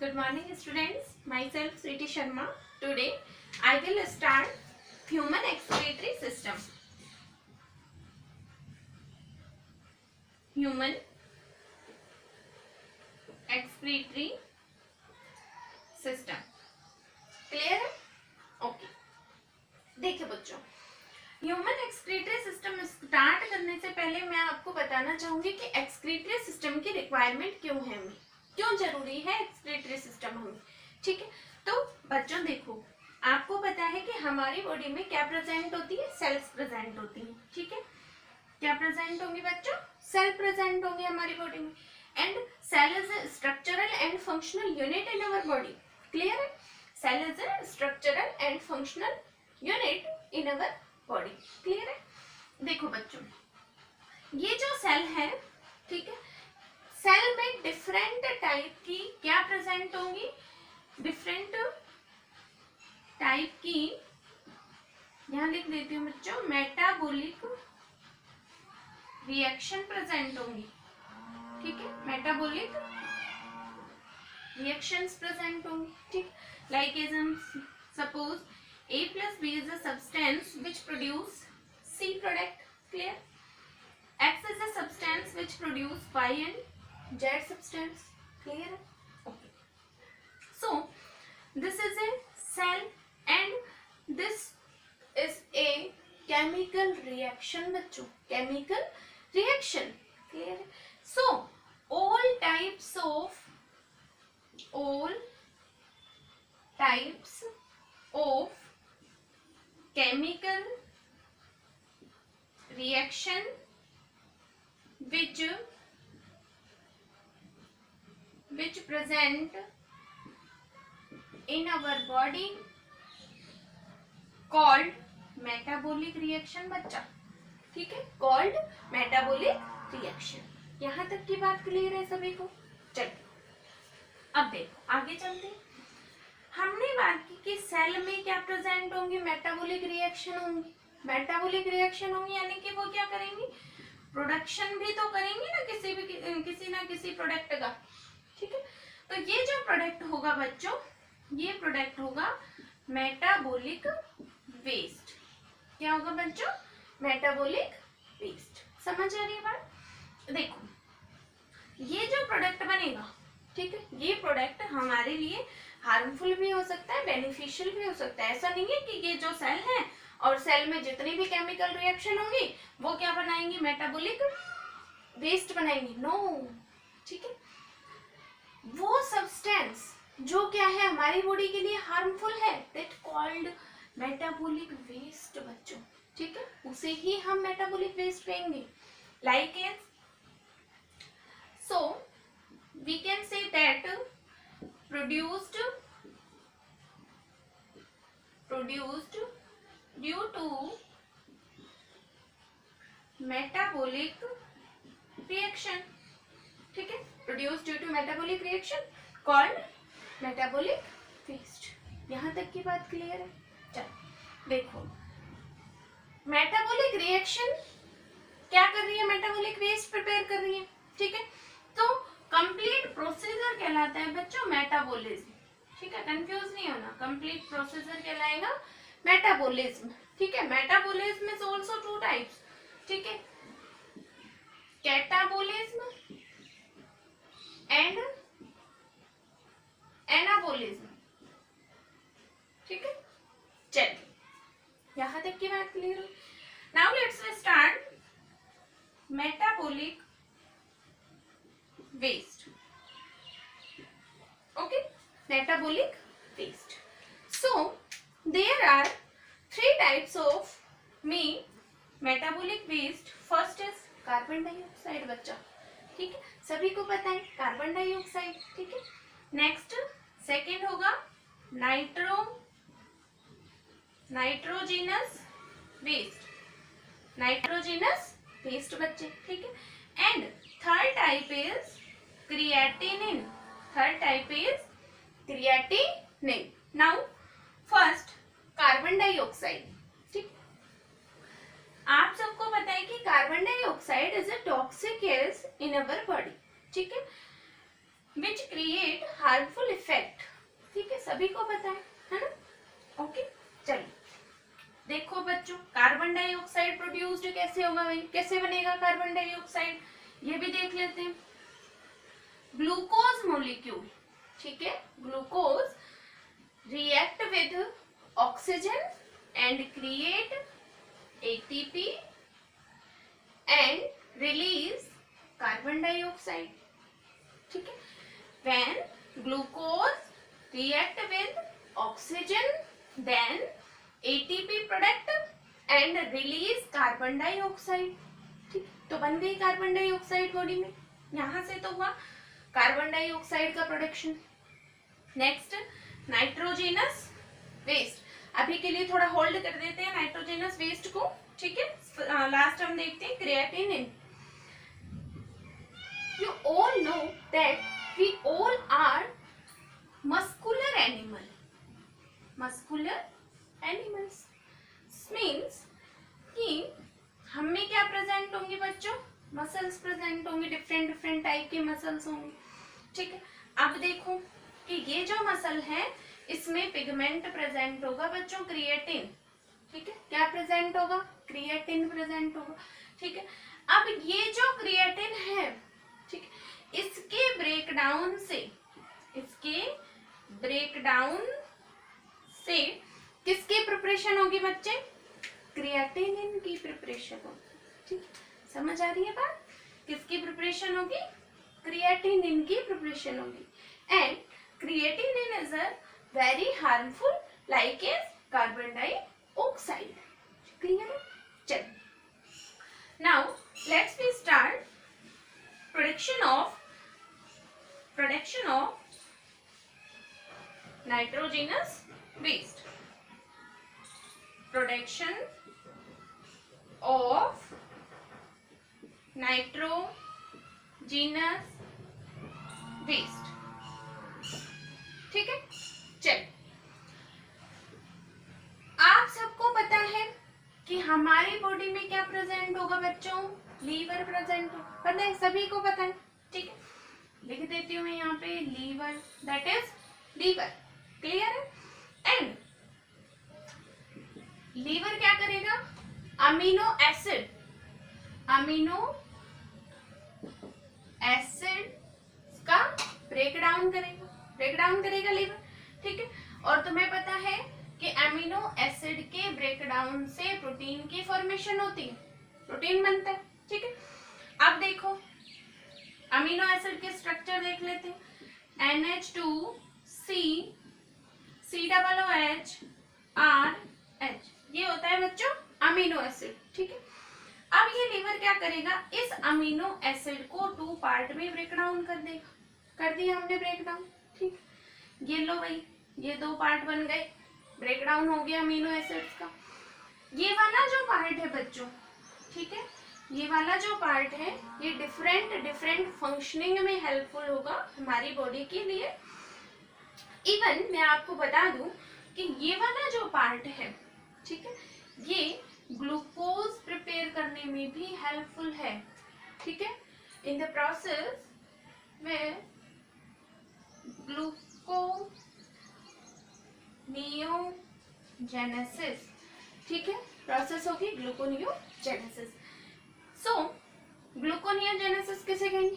Good morning students, myself Sriti Sharma. Today I will start human excretory system. Human excretory system. Clear है? Okay. देखिए बच्चों, human excretory system start करने से पहले मैं आपको बताना चाहूंगी कि एक्सक्रीटरी सिस्टम की रिक्वायरमेंट क्यों है, हमें क्यों जरूरी है एक्सक्रीटरी सिस्टम हमें। ठीक है, तो बच्चों देखो, आपको पता है कि हमारी बॉडी में क्या प्रेजेंट होती है, सेल्स प्रेजेंट होती है। ठीक है, क्या प्रेजेंट होंगे बच्चों, सेल प्रेजेंट होंगे हमारी बॉडी में। And cell is a structural and functional unit in our body. Clear है, cell is a structural and functional unit in our body. Clear है, देखो बच्चों, ये जो सेल है, ठीक है, सेल में डिफरेंट टाइप की क्या प्रेजेंट होंगी, डिफरेंट टाइप की, यहां लिख देती हूँ बच्चों, मेटाबॉलिक रिएक्शन प्रेजेंट होंगी। ठीक है, मेटाबॉलिक रिएक्शंस प्रेजेंट होंगी। ठीक, लाइक एज हम suppose A plus B is a substance which produce C product. Clear? X is a substance which produce Y and Z substance. Clear? Okay. So this is a cell and this is a chemical reaction बच्चों, chemical reaction. Clear? So all types of chemical reaction which present in our body called metabolic reaction बच्चा। ठीक है, called metabolic reaction। यहां तक की बात clear है सभी को। चलिए अब देखो आगे चलते हैं। हमने बात की कि सेल में क्या प्रेजेंट होंगे, मेटाबॉलिक रिएक्शन होंगी। मेटाबॉलिक रिएक्शन होंगी यानी कि वो क्या करेंगी, प्रोडक्शन भी तो करेंगी ना किसी ना किसी प्रोडक्ट का। ठीक है, तो ये जो प्रोडक्ट होगा बच्चों, ये प्रोडक्ट होगा मेटाबॉलिक वेस्ट। क्या होगा बच्चों, मेटाबॉलिक वेस्ट। समझ आ रही है बात? देखो, ये जो प्रोडक्ट बनेगा, ठीक है, ये प्रोडक्ट हमारे लिए हार्मफुल भी हो सकता है, बेनिफिशियल भी हो सकता है। ऐसा नहीं है कि ये जो सेल है और सेल में जितनी भी केमिकल रिएक्शन होंगी वो क्या बनाएंगी, मेटाबॉलिक वेस्ट बनाएंगी। नो, ठीक है, वो सब्सटेंस जो क्या है हमारी बॉडी के लिए हार्मफुल है, दैट कॉल्ड मेटाबॉलिक वेस्ट बच्चों। ठीक है, उसे ही हम मेटाबॉलिक वेस्ट कहेंगे। Like as, so we can say that produced due to metabolic reaction। ठीक है, produced due to metabolic reaction called metabolic waste। यहां तक की बात क्लियर है? चलो देखो, मेटाबॉलिक रिएक्शन क्या कर रही है, मेटाबॉलिक वेस्ट प्रिपेयर कर रही है। ठीक है, तो कंप्लीट प्रोसीजर कहलाता है बच्चों मेटाबॉलिज्म। ठीक है, कंफ्यूज नहीं होना, कंप्लीट प्रोसीजर कहलाएगा मेटाबॉलिज्म। ठीक है, metabolism is also two types. ठीक है, कैटाबॉलिज्म एंड एनाबॉलिज्म। ठीक है, चलिए यहां तक की बात क्लियर हुई। Now let's start metabolic waste। okay, metabolic waste। so there are three types of metabolic waste। first is carbon dioxide बच्चा। ठीक है, सभी को पता है कार्बन डाइऑक्साइड। ठीक है, नेक्स्ट सेकेंड होगा नाइट्रोजिनस वेस्ट बच्चे। ठीक है, and third type is creatinine। third type is creatinine। now first carbon dioxide। ठीक, आप सबको पता है कि carbon dioxide is a toxic gas in our body. ठीक है, which क्रिएट हार्मफुल इफेक्ट। ठीक है, सभी को पता है ना? ओके, चलिए देखो बच्चों, कार्बन डाइऑक्साइड प्रोड्यूस्ड कैसे होगा भाई, कैसे बनेगा कार्बन डाइऑक्साइड, ये भी देख लेते हैं। ग्लूकोज मोलिक्यूल, ठीक है, glucose react with oxygen and create ATP and release carbon dioxide. ठीक है, when glucose react with oxygen then ATP product and release carbon dioxide. ठीक, तो बन गई कार्बन डाइऑक्साइड बॉडी में, यहां से तो हुआ कार्बन डाइऑक्साइड का प्रोडक्शन। नेक्स्ट, नाइट्रोजनस वेस्ट, अभी के लिए थोड़ा होल्ड कर देते हैं नाइट्रोजनस वेस्ट को। ठीक है, लास्ट हम देखते हैं creatinine. You all know that we all are muscular animal, muscular animals means कि हम में क्या प्रेजेंट होंगे बच्चों, मसल्स प्रेजेंट होंगे, डिफरेंट डिफरेंट टाइप के मसल्स होंगे। ठीक है, अब देखो कि ये जो मसल है इसमें पिगमेंट प्रेजेंट होगा बच्चों, क्रिएटिन। ठीक है, क्या प्रेजेंट होगा, क्रिएटिन प्रेजेंट होगा। ठीक है, अब ये जो क्रिएटिन है, ठीक, इसके ब्रेकडाउन से, इसके ब्रेकडाउन से किसकी प्रिपरेशन होगी बच्चे, क्रिएटिनिन की प्रिपरेशन होगी। ठीक, समझ आ रही है बात, किसकी प्रिपरेशन होगी, क्रिएटिनिन की प्रिपरेशन होगी। And creatinine is a very harmful like as carbon dioxide. Clear है? चलिए now let's be start production of nitrogenous waste. Production of nitrogenous waste. ठीक है, चलिए आप सबको पता है कि हमारी बॉडी में क्या प्रेजेंट होगा बच्चों, लीवर प्रेजेंट होगा, पता है, सभी को पता है। ठीक है, लिख देती हूँ मैं यहाँ पे liver, that is liver. Clear है? एंड लीवर क्या करेगा, अमीनो एसिड का ब्रेकडाउन करेगा लीवर। ठीक है, और तुम्हें पता है कि अमीनो एसिड के ब्रेकडाउन से प्रोटीन की फॉर्मेशन होती है, प्रोटीन बनता है। ठीक है, अब देखो अमीनो एसिड के स्ट्रक्चर देख लेते हैं। NH2C COOH RH, ये होता है बच्चों अमीनो एसिड। ठीक है, अब ये लीवर क्या करेगा, इस अमीनो एसिड को 2 पार्ट में ब्रेक डाउन कर देगा। कर दिया हमने ब्रेक डाउन। ठीक, ये लो भाई, ये 2 पार्ट बन गए, ब्रेक डाउन हो गया अमीनो एसिड्स का। ये वाला जो पार्ट है बच्चों, ठीक है, ये वाला जो पार्ट है ये डिफरेंट फंक्शनिंग में हेल्पफुल होगा हमारी बॉडी के लिए। इवन मैं आपको बता दूं कि ये वाला जो पार्ट है, ठीक है, ये ग्लूकोज प्रिपेयर करने में भी हेल्पफुल है। ठीक है, इन द प्रोसेस में ग्लूकोनियोजेनेसिस, ठीक है, प्रोसेस होगी ग्लूकोनियोजेनेसिस। सो ग्लूकोनियोजेनेसिस किसे कहेंगे,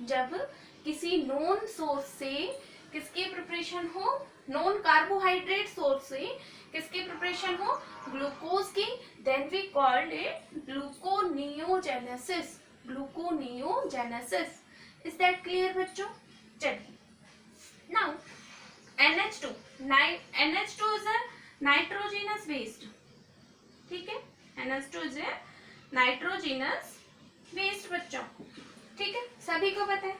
जब किसी नॉन सोर्स से किसकी प्रिपरेशन हो, नॉन कार्बोहाइड्रेट सोर्स से किसकी प्रिपरेशन हो, ग्लूकोज की, then we called it gluconeogenesis. Is that clear बच्चों? चलिए now NH2 is a nitrogenous waste. ठीक है, NH2 is a nitrogenous waste बच्चों। ठीक है, सभी को पता है,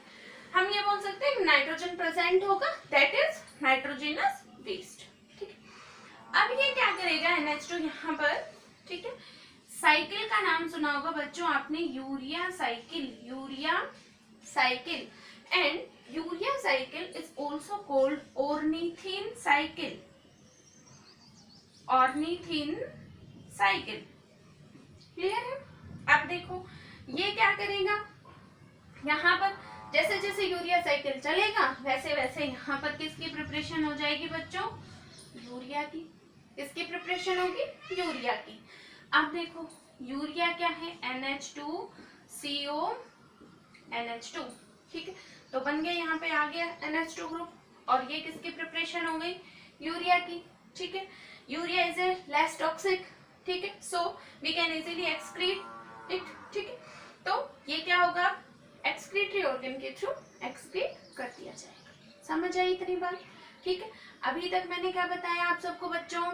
हम ये बोल सकते हैं नाइट्रोजन प्रेजेंट होगा, दैट इज नाइट्रोजनस वेस्ट। ठीक है, अब ये क्या करेगा NH2 यहाँ पर, ठीक है, साइकिल का नाम सुना होगा बच्चों आपने, urea cycle and urea cycle is also called ornithine cycle. Clear है? अब देखो ये क्या करेगा, यहाँ पर जैसे जैसे यूरिया साइकिल चलेगा वैसे वैसे यहाँ पर किसकी प्रिपरेशन हो जाएगी बच्चों, यूरिया की। किसकी प्रिपरेशन होगी, यूरिया की। अब देखो यूरिया क्या है, NH2CO NH2, ठीक है, तो बन गया यहाँ पे आ गया NH2 ग्रुप, और ये किसकी प्रिपरेशन हो गई, यूरिया की, ठीक है। Urea is a less toxic, ठीक है, so we can easily excrete it, ठीक है। तो ये क्या होगा, एक्सक्रीटरी ऑर्गन के थ्रू एक्सक्रीट कर दिया जाएगा। समझ आई इतनी बात, ठीक है। अभी तक मैंने क्या बताया आप सबको बच्चों,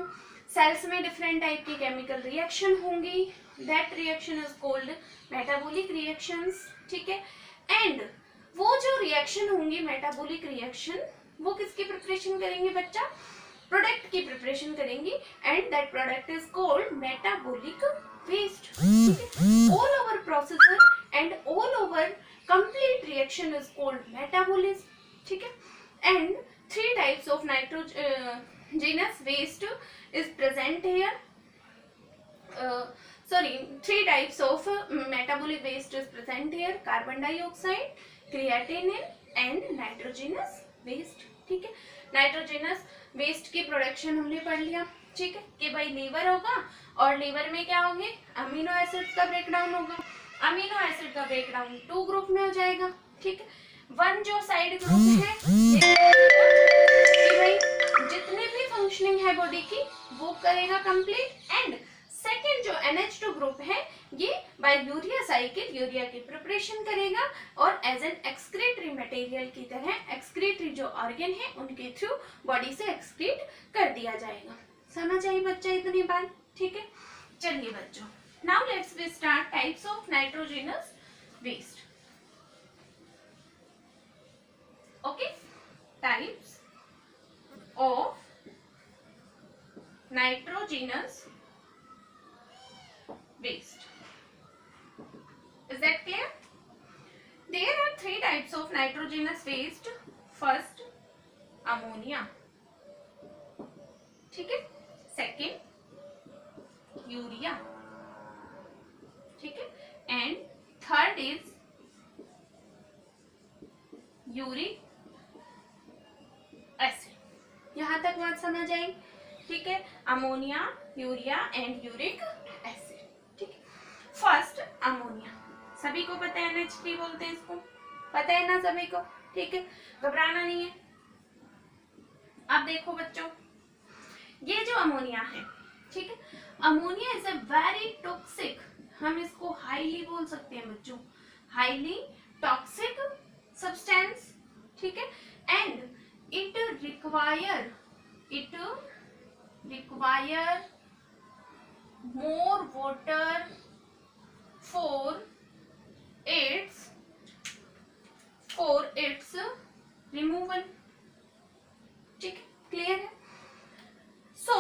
सेल्स में डिफरेंट टाइप की केमिकल रिएक्शन होंगी, that reaction is called metabolic reactions, ठीक है। एंड वो जो रिएक्शन होंगी मेटाबॉलिक रिएक्शन, वो किसकी प्रिपरेशन करेंगे बच्चा, प्रोडक्ट की प्रिपरेशन करेंगी, and that product is called metabolic waste, all over processor and all over complete reaction is called metabolism, ठीक है। And 3 types of nitrogenous waste is present here. 3 types of metabolic waste is present here: carbon dioxide, creatinine and nitrogenous waste, ठीक है। Nitrogenous waste की production हमने पढ़ लिया, ठीक है, कि भाई लीवर होगा और लीवर में क्या होंगे, अमीनो एसिड का ब्रेकडाउन होगा। अमीनो एसिड का ब्रेकडाउन 2 ग्रुप में हो जाएगा, ठीक है। वन जो साइड ग्रुप है कि भाई जितने भी फंक्शनिंग है बॉडी की वो करेगा कंप्लीट, एंड सेकेंड जो NH2 ग्रुप है ये बाय यूरिया साइकिल यूरिया की प्रिपरेशन करेगा, और एज एन एक्सक्रीटरी मटेरियल की तरह एक्सक्रीटरी जो ऑर्गन है उनके थ्रू बॉडी से एक्सक्रीट कर दिया जाएगा। समझ आई बच्चा इतनी बात, ठीक है। चलिए बच्चों, now let's we start types of nitrogenous waste. Okay, types of nitrogenous waste. Is that clear? There are 3 types of nitrogenous waste. First, ammonia. ठीक है. Second, urea. ठीक है. And third is uric acid. यहां तक बात समझ आई, ठीक है। Ammonia, urea and uric acid, ठीक है। फर्स्ट अमोनिया, सभी को पता है NH3 बोलते हैं इसको, पता है ना सभी को, ठीक है, घबराना नहीं है। अब देखो बच्चों, ये जो अमोनिया है, ठीक है, ammonia is a very toxic, हम इसको हाईली बोल सकते हैं बच्चों, हाईली टॉक्सिक substance, ठीक है, and it require more water for its removal, ठीक है, क्लियर है। सो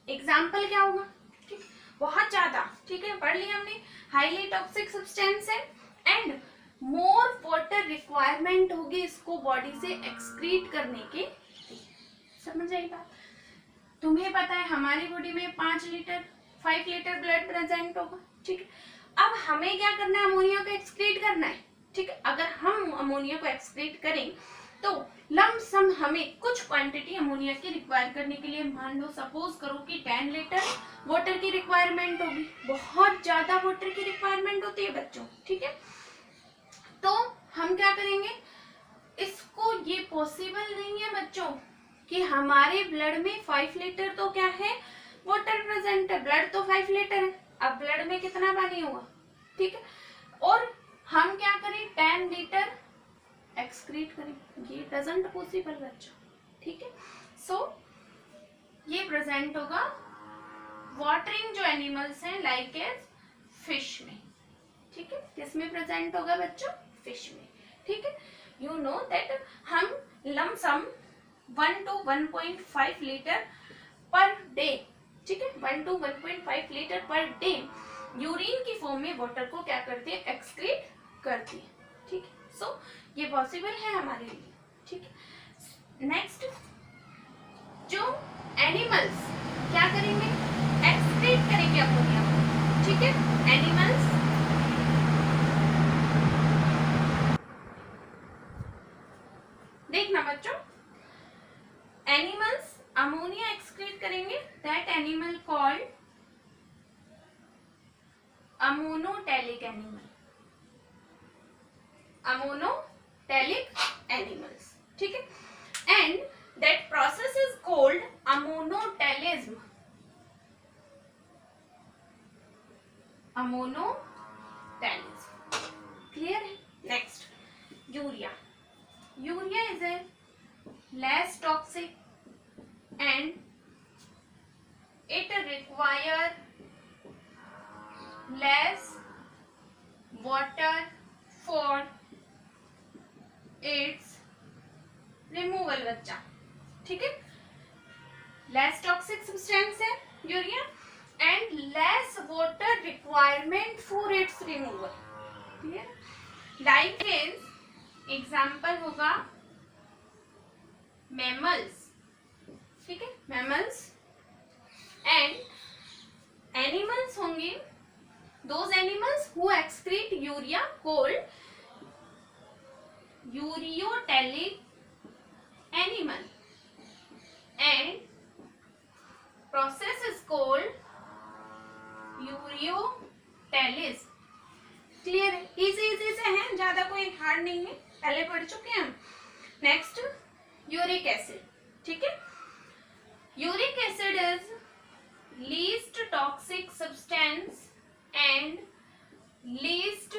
एग्जाम्पल क्या होगा, ठीक, बहुत ज्यादा, ठीक है, पढ़ लिया हमने, हाईली टॉक्सिक सब्सटेंस है एंड मोर वाटर रिक्वायरमेंट होगी इसको बॉडी से एक्सक्रीट करने के। समझ आई बात, तुम्हें पता है हमारी बॉडी में 5 लीटर ब्लड प्रेजेंट होगा, ठीक है। अब हमें क्या करना है, अमोनिया को एक्सक्रीट करना है, ठीक है। अगर हम अमोनिया को एक्सक्रीट करें तो लमसम हमें कुछ क्वांटिटी अमोनिया की रिक्वायर करने के लिए, मान लो सपोज करो कि 10 लीटर वाटर की रिक्वायरमेंट होगी, बहुत ज्यादा वाटर की रिक्वायरमेंट होती है बच्चों, ठीक है। तो हम क्या करेंगे, इसको ये पॉसिबल नहीं है बच्चों कि हमारे ब्लड में 5 लीटर तो क्या है वाटर प्रेजेंट है, ब्लड तो 5 लीटर है, अब ब्लड में कितना पानी होगा, ठीक है, और हम क्या करें 10 लीटर एक्सक्रीट करें, ये डजंट पॉसिबल बच्चों, ठीक है। सो ये प्रेजेंट होगा वाटरिंग जो एनिमल्स हैं लाइक एज फिश में, ठीक है, किसमें प्रेजेंट होगा बच्चों, फिश में, ठीक है। यू नो दैट हम lump sum 1 to 1.5 litre per day, ठीक है, 1 to 1.5 litre per day urine की फॉर्म में वाटर को क्या करते हैं, एक्सक्रीट करते हैं, ठीक है। सो ये पॉसिबल है हमारे लिए, ठीक है। नेक्स्ट, जो एनिमल्स क्या करेंगे, एक्सक्रीट करेंगे अमोनिया, ठीक है, animals ammonotelic animal, ammonotelic animals, ठीक है। And that process is called ammonotelism, ammonotelism, clear है। Next urea, urea is a less toxic and it require less water for its removal बच्चा, ठीक है। less toxic substance है urea and less water requirement for its removal, clear। like is example होगा mammals, ठीक है, mammals and animals होंगे those animals who excrete urea called ureotelic animal and process is called ureotelis, clear है। Easy से है, ज्यादा कोई hard नहीं है, पहले पढ़ चुके हैं हम। नेक्स्ट यूरिक एसिड, ठीक है। Uric acid is least toxic substance and least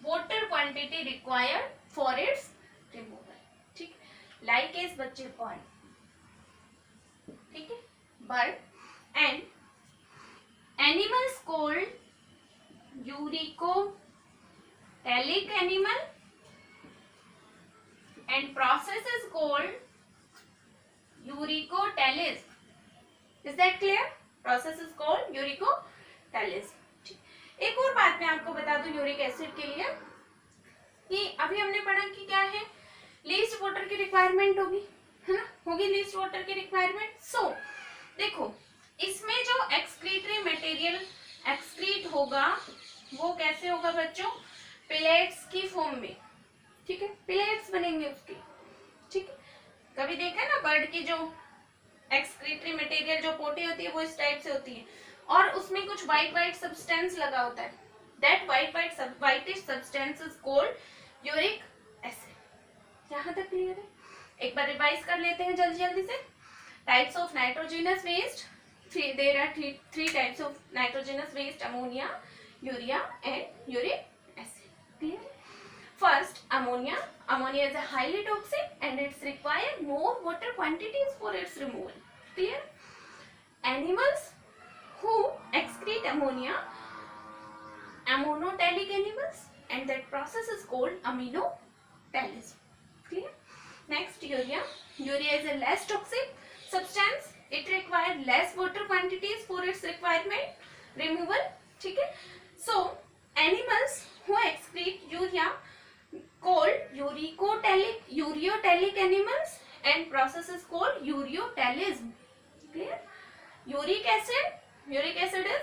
water quantity required for its removal, ठीक। लाइक इज बच्चे बर्ड, ठीक है, bird and animals called uricotelic animal and process is called urecotelis, is that clear? process is called urecotelis। एक और बात मैं आपको बता दूं यूरिक एसिड के लिए कि अभी हमने पढ़ा कि क्या है, लीस्ट वाटर की रिक्वायरमेंट होगी, है ना, होगी लीस्ट वाटर की रिक्वायरमेंट। सो देखो इसमें जो एक्सक्रीटरी मटेरियल एक्सक्रीट होगा वो कैसे होगा बच्चों, पिलेट्स की फॉर्म में, ठीक है, पिलेट्स बनेंगे उसके, ठीक है। कभी देखा ना बर्ड की जो एक्सक्रीटरी मटेरियल जो पोटी होती है वो इस टाइप से होती है और उसमें कुछ व्हाइट सब्सटेंस लगा होता है, that whitish substance is called uric acid. यहाँ तक क्लियर है? एक बार रिवाइज कर लेते हैं जल्दी से। Types of nitrogenous waste, there are three types of nitrogenous waste, ammonia, urea and uric acid, clear. First, ammonia. Ammonia is a highly toxic and it's require more water quantities for its removal. Clear? Animals who excrete ammonia, ammonotelic animals, and that process is called aminotelism. Clear? Next, urea. Urea is a less toxic substance. It requires less water quantities for its requirement removal. ठीक है? So, animals who excrete urea called ureotelic animals and process is called ureotelism, clear। uric acid is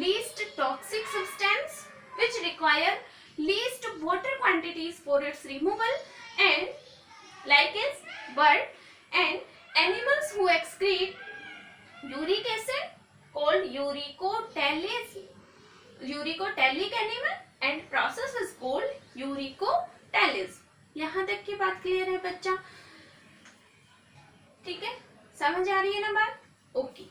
least toxic substance which require least water quantities for its removal and like is bird and animals who excrete uric acid called ureotelic animal and process is called urecotelis। यहाँ तक की बात clear है बच्चा? ठीक है, समझ आ रही है ना बात? ओके।